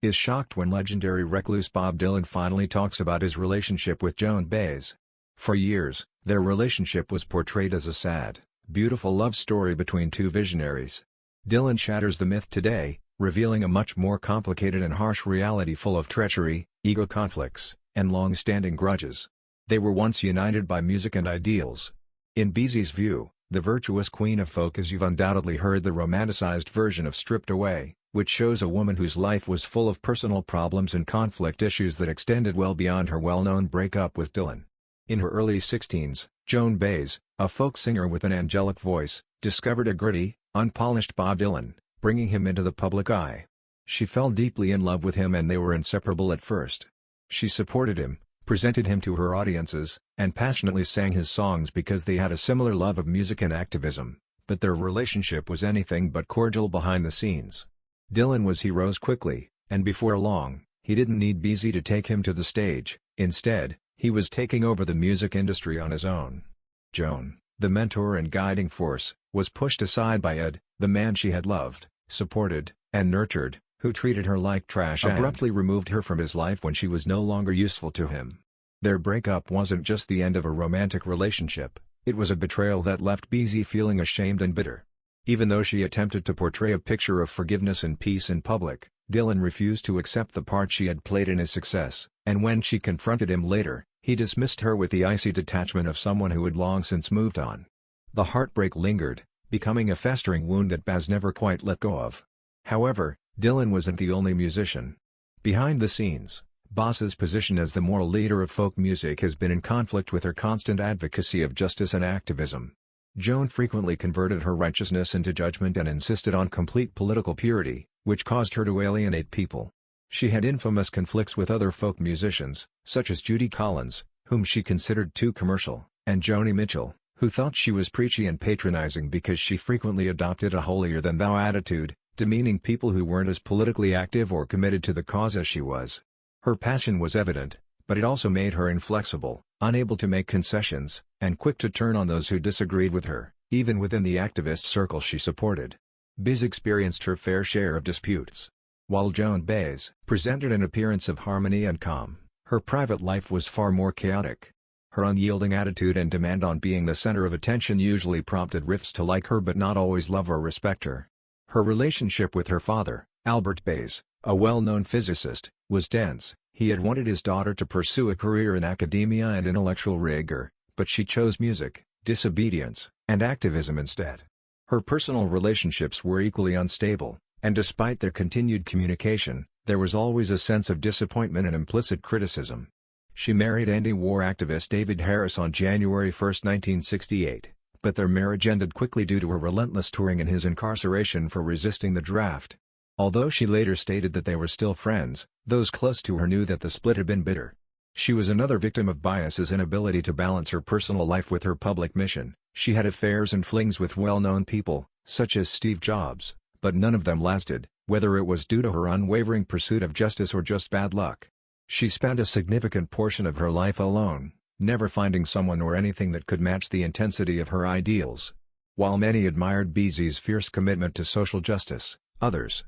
is shocked when legendary recluse Bob Dylan finally talks about his relationship with Joan Baez. For years, their relationship was portrayed as a sad, beautiful love story between two visionaries. Dylan shatters the myth today, revealing a much more complicated and harsh reality full of treachery, ego conflicts, and long-standing grudges. They were once united by music and ideals. In Baez's view, the virtuous queen of folk, as you've undoubtedly heard the romanticized version of Stripped Away, which shows a woman whose life was full of personal problems and conflict issues that extended well beyond her well-known breakup with Dylan. In her early 16s, Joan Baez, a folk singer with an angelic voice, discovered a gritty, unpolished Bob Dylan, bringing him into the public eye. She fell deeply in love with him and they were inseparable at first. She supported him, presented him to her audiences, and passionately sang his songs because they had a similar love of music and activism, but their relationship was anything but cordial behind the scenes. Dylan rose quickly, and before long, he didn't need Baez to take him to the stage. Instead, he was taking over the music industry on his own. Joan, the mentor and guiding force, was pushed aside by Ed, the man she had loved, supported, and nurtured, who treated her like trash and abruptly removed her from his life when she was no longer useful to him. Their breakup wasn't just the end of a romantic relationship, it was a betrayal that left Baez feeling ashamed and bitter. Even though she attempted to portray a picture of forgiveness and peace in public, Dylan refused to accept the part she had played in his success, and when she confronted him later, he dismissed her with the icy detachment of someone who had long since moved on. The heartbreak lingered, becoming a festering wound that Baez never quite let go of. However, Dylan wasn't the only musician. Behind the scenes, Baez's position as the moral leader of folk music has been in conflict with her constant advocacy of justice and activism. Joan frequently converted her righteousness into judgment and insisted on complete political purity, which caused her to alienate people. She had infamous conflicts with other folk musicians, such as Judy Collins, whom she considered too commercial, and Joni Mitchell, who thought she was preachy and patronizing because she frequently adopted a holier-than-thou attitude, demeaning people who weren't as politically active or committed to the cause as she was. Her passion was evident, but it also made her inflexible, unable to make concessions, and quick to turn on those who disagreed with her, even within the activist circle she supported. Baez experienced her fair share of disputes. While Joan Baez presented an appearance of harmony and calm, her private life was far more chaotic. Her unyielding attitude and demand on being the center of attention usually prompted riffs to like her but not always love or respect her. Her relationship with her father, Albert Baez, a well-known physicist, was tense. He had wanted his daughter to pursue a career in academia and intellectual rigor, but she chose music, disobedience, and activism instead. Her personal relationships were equally unstable, and despite their continued communication, there was always a sense of disappointment and implicit criticism. She married anti-war activist David Harris on January 1, 1968. But their marriage ended quickly due to her relentless touring and his incarceration for resisting the draft. Although she later stated that they were still friends, those close to her knew that the split had been bitter. She was another victim of Baez's inability to balance her personal life with her public mission. She had affairs and flings with well-known people, such as Steve Jobs, but none of them lasted, whether it was due to her unwavering pursuit of justice or just bad luck. She spent a significant portion of her life alone, never finding someone or anything that could match the intensity of her ideals. While many admired Baez's fierce commitment to social justice, others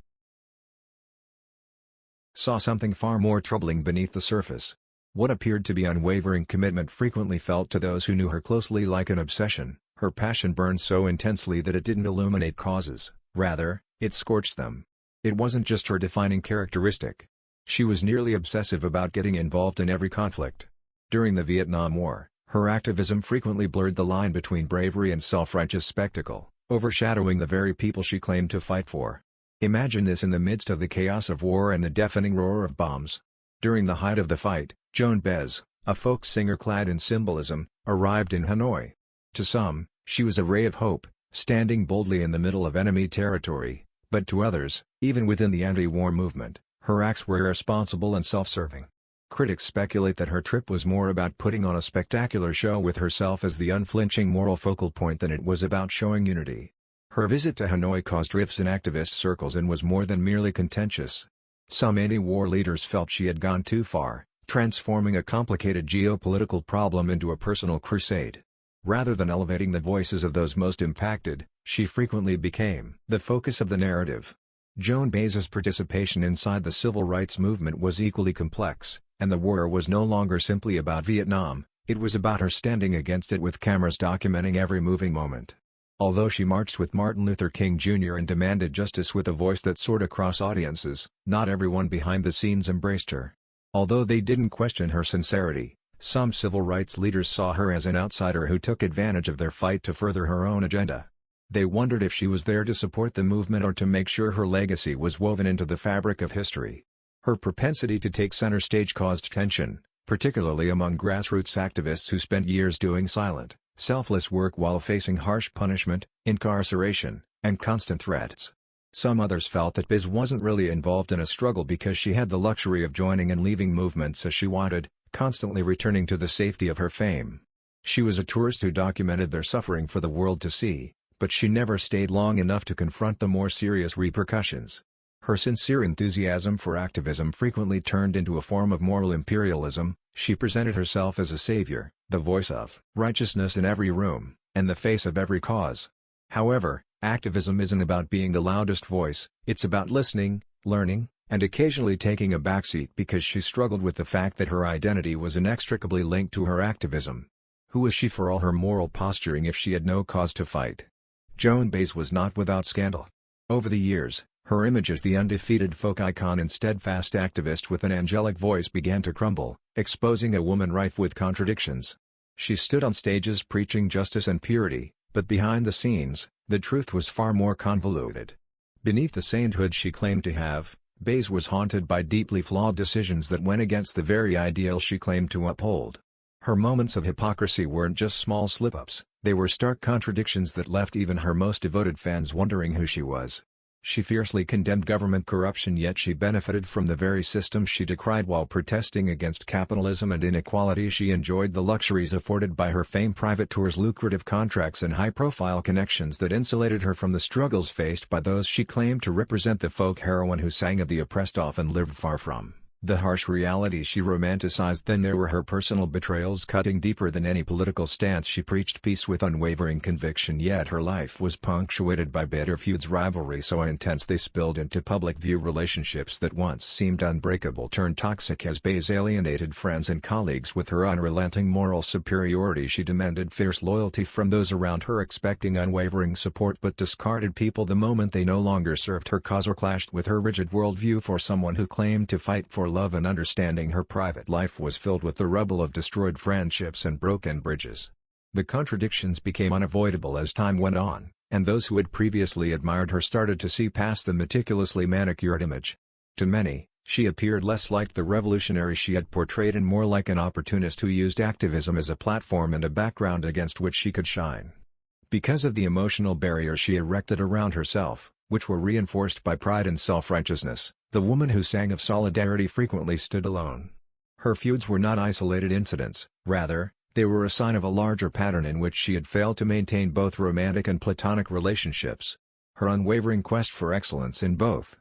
saw something far more troubling beneath the surface. What appeared to be unwavering commitment frequently felt to those who knew her closely like an obsession. Her passion burned so intensely that it didn't illuminate causes, rather, it scorched them. It wasn't just her defining characteristic. She was nearly obsessive about getting involved in every conflict. During the Vietnam War, her activism frequently blurred the line between bravery and self-righteous spectacle, overshadowing the very people she claimed to fight for. Imagine this in the midst of the chaos of war and the deafening roar of bombs. During the height of the fight, Joan Baez, a folk singer clad in symbolism, arrived in Hanoi. To some, she was a ray of hope, standing boldly in the middle of enemy territory, but to others, even within the anti-war movement, her acts were irresponsible and self-serving. Critics speculate that her trip was more about putting on a spectacular show with herself as the unflinching moral focal point than it was about showing unity. Her visit to Hanoi caused rifts in activist circles and was more than merely contentious. Some anti-war leaders felt she had gone too far, transforming a complicated geopolitical problem into a personal crusade. Rather than elevating the voices of those most impacted, she frequently became the focus of the narrative. Joan Baez's participation inside the civil rights movement was equally complex, and the war was no longer simply about Vietnam, it was about her standing against it with cameras documenting every moving moment. Although she marched with Martin Luther King Jr. and demanded justice with a voice that soared across audiences, not everyone behind the scenes embraced her. Although they didn't question her sincerity, some civil rights leaders saw her as an outsider who took advantage of their fight to further her own agenda. They wondered if she was there to support the movement or to make sure her legacy was woven into the fabric of history. Her propensity to take center stage caused tension, particularly among grassroots activists who spent years doing silent, selfless work while facing harsh punishment, incarceration, and constant threats. Some others felt that Baez wasn't really involved in a struggle because she had the luxury of joining and leaving movements as she wanted, constantly returning to the safety of her fame. She was a tourist who documented their suffering for the world to see, but she never stayed long enough to confront the more serious repercussions. Her sincere enthusiasm for activism frequently turned into a form of moral imperialism. She presented herself as a savior, the voice of righteousness in every room, and the face of every cause. However, activism isn't about being the loudest voice, it's about listening, learning, and occasionally taking a backseat because she struggled with the fact that her identity was inextricably linked to her activism. Who was she for all her moral posturing if she had no cause to fight? Joan Baez was not without scandal. Over the years, her image as the undefeated folk icon and steadfast activist with an angelic voice began to crumble, exposing a woman rife with contradictions. She stood on stages preaching justice and purity, but behind the scenes, the truth was far more convoluted. Beneath the sainthood she claimed to have, Baez was haunted by deeply flawed decisions that went against the very ideals she claimed to uphold. Her moments of hypocrisy weren't just small slip-ups, they were stark contradictions that left even her most devoted fans wondering who she was. She fiercely condemned government corruption, yet she benefited from the very system she decried while protesting against capitalism and inequality. She enjoyed the luxuries afforded by her fame, private tours, lucrative contracts, and high-profile connections that insulated her from the struggles faced by those she claimed to represent, the folk heroine who sang of the oppressed often lived far from the harsh realities she romanticized. Then there were her personal betrayals, cutting deeper than any political stance. She preached peace with unwavering conviction, yet her life was punctuated by bitter feuds, rivalry so intense they spilled into public view. Relationships that once seemed unbreakable turned toxic as Baez alienated friends and colleagues. With her unrelenting moral superiority, she demanded fierce loyalty from those around her, expecting unwavering support, but discarded people the moment they no longer served her cause or clashed with her rigid worldview. For someone who claimed to fight for love and understanding, her private life was filled with the rubble of destroyed friendships and broken bridges. The contradictions became unavoidable as time went on, and those who had previously admired her started to see past the meticulously manicured image. To many, she appeared less like the revolutionary she had portrayed and more like an opportunist who used activism as a platform and a background against which she could shine. Because of the emotional barriers she erected around herself, which were reinforced by pride and self-righteousness, the woman who sang of solidarity frequently stood alone. Her feuds were not isolated incidents, rather, they were a sign of a larger pattern in which she had failed to maintain both romantic and platonic relationships. Her unwavering quest for excellence in both.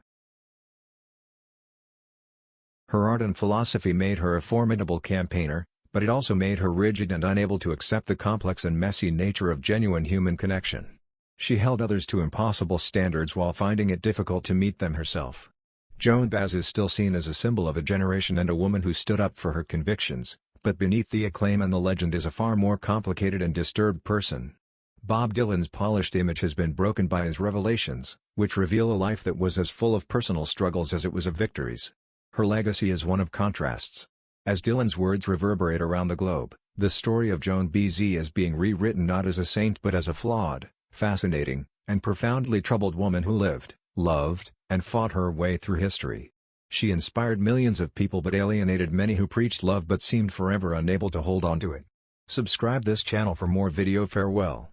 Her art and philosophy made her a formidable campaigner, but it also made her rigid and unable to accept the complex and messy nature of genuine human connection. She held others to impossible standards while finding it difficult to meet them herself. Joan Baez is still seen as a symbol of a generation and a woman who stood up for her convictions, but beneath the acclaim and the legend is a far more complicated and disturbed person. Bob Dylan's polished image has been broken by his revelations, which reveal a life that was as full of personal struggles as it was of victories. Her legacy is one of contrasts. As Dylan's words reverberate around the globe, the story of Joan Baez is being rewritten not as a saint but as a flawed, fascinating, and profoundly troubled woman who lived, loved, and fought her way through history. She inspired millions of people but alienated many who preached love but seemed forever unable to hold on to it. Subscribe this channel for more video. Farewell.